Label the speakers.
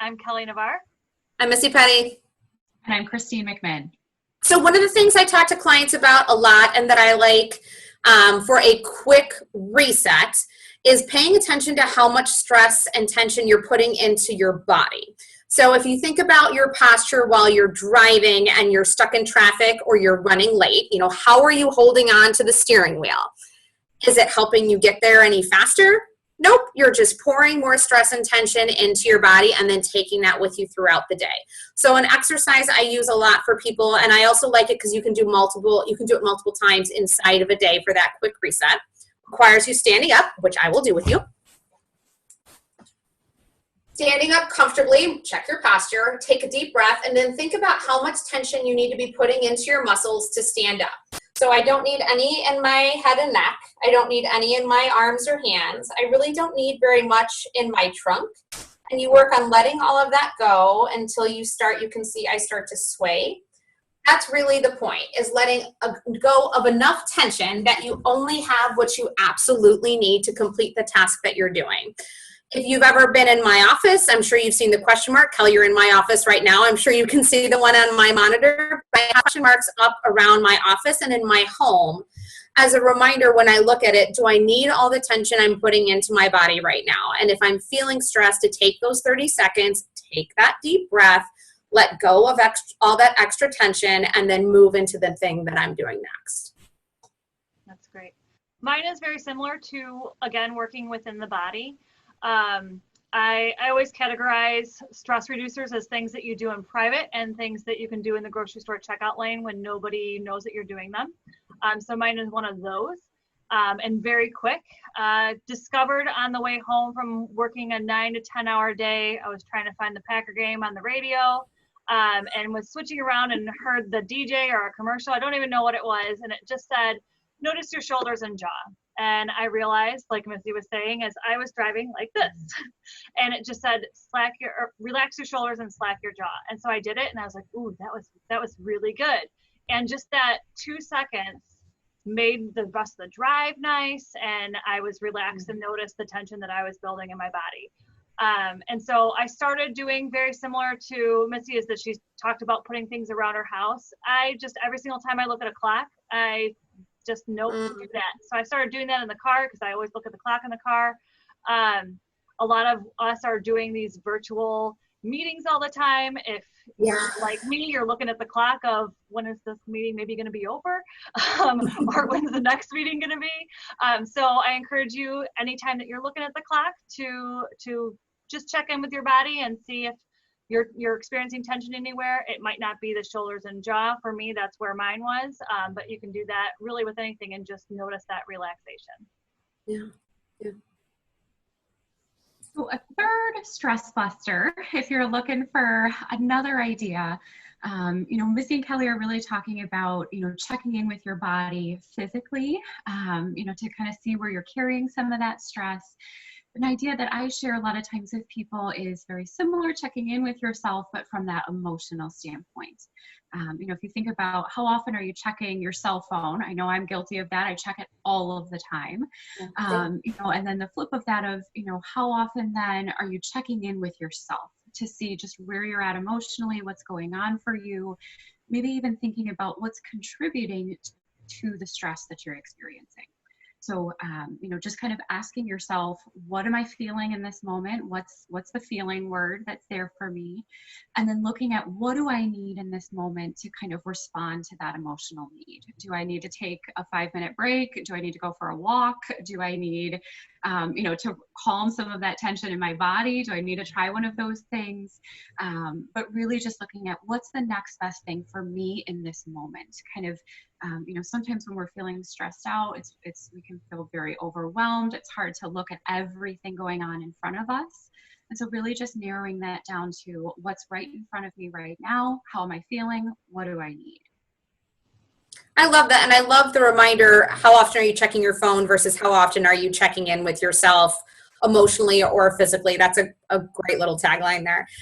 Speaker 1: I'm Kelly Navarre.
Speaker 2: I'm Missy Petty.
Speaker 3: And I'm Christine McMinn.
Speaker 2: So one of the things I talk to clients about a lot and that I like for a quick reset is paying attention to how much stress and tension you're putting into your body. So if you think about your posture while you're driving and you're stuck in traffic or you're running late, how are you holding on to the steering wheel? Is it helping you get there any faster? Nope, you're just pouring more stress and tension into your body and then taking that with you throughout the day. So an exercise I use a lot for people, and I also like it because you can do it multiple times inside of a day for that quick reset. Requires you standing up, which I will do with you. Standing up comfortably, check your posture, take a deep breath, and then think about how much tension you need to be putting into your muscles to stand up. So I don't need any in my head and neck. I don't need any in my arms or hands. I really don't need very much in my trunk. And you work on letting all of that go until you can see I start to sway. That's really the point, is letting go of enough tension that you only have what you absolutely need to complete the task that you're doing. If you've ever been in my office, I'm sure you've seen the question mark. Kelly, you're in my office right now. I'm sure you can see the one on my monitor. I have question marks up around my office and in my home as a reminder when I look at it, do I need all the tension I'm putting into my body right now? And if I'm feeling stressed, to take those 30 seconds, take that deep breath, let go of all that extra tension, and then move into the thing that I'm doing next.
Speaker 1: That's great. Mine is very similar to, again, working within the body. I always categorize stress reducers as things that you do in private and things that you can do in the grocery store checkout lane when nobody knows that you're doing them. So mine is one of those, and very quick. Discovered on the way home from working a 9 to 10 hour day, I was trying to find the Packer game on the radio, and was switching around and heard the DJ or a commercial. I don't even know what it was. And it just said, notice your shoulders and jaw. And I realized, like Missy was saying, as I was driving like this, and it just said, relax your shoulders and slack your jaw. And so I did it, and I was like, ooh, that was really good. And just that 2 seconds made the rest of the drive nice, and I was relaxed and noticed the tension that I was building in my body. And so I started doing very similar to Missy, is that she's talked about putting things around her house. Every single time I look at a clock, I just note to do that. So I started doing that in the car because I always look at the clock in the car. A lot of us are doing these virtual meetings all the time. If you're like me, you're looking at the clock of when is this meeting maybe going to be over, or when's the next meeting going to be. So I encourage you, anytime that you're looking at the clock, to just check in with your body and see if you're experiencing tension anywhere. It might not be the shoulders and jaw. For me, that's where mine was. But you can do that really with anything and just notice that relaxation.
Speaker 2: Yeah.
Speaker 3: So a third stress buster, if you're looking for another idea, Missy and Kelly are really talking about, checking in with your body physically, to kind of see where you're carrying some of that stress. An idea that I share a lot of times with people is very similar, checking in with yourself, but from that emotional standpoint. If you think about how often are you checking your cell phone? I know I'm guilty of that. I check it all of the time. And then the flip of that of, how often then are you checking in with yourself to see just where you're at emotionally, what's going on for you, maybe even thinking about what's contributing to the stress that you're experiencing. So, just kind of asking yourself, what am I feeling in this moment? What's the feeling word that's there for me? And then looking at what do I need in this moment to kind of respond to that emotional need? Do I need to take a 5-minute break? Do I need to go for a walk? Do I need, to calm some of that tension in my body? Do I need to try one of those things? But really just looking at what's the next best thing for me in this moment. Kind of, sometimes when we're feeling stressed out, we can feel very overwhelmed. It's hard to look at everything going on in front of us. And so really just narrowing that down to what's right in front of me right now. How am I feeling? What do I need?
Speaker 2: I love that. And I love the reminder, how often are you checking your phone versus how often are you checking in with yourself emotionally or physically? That's a great little tagline there.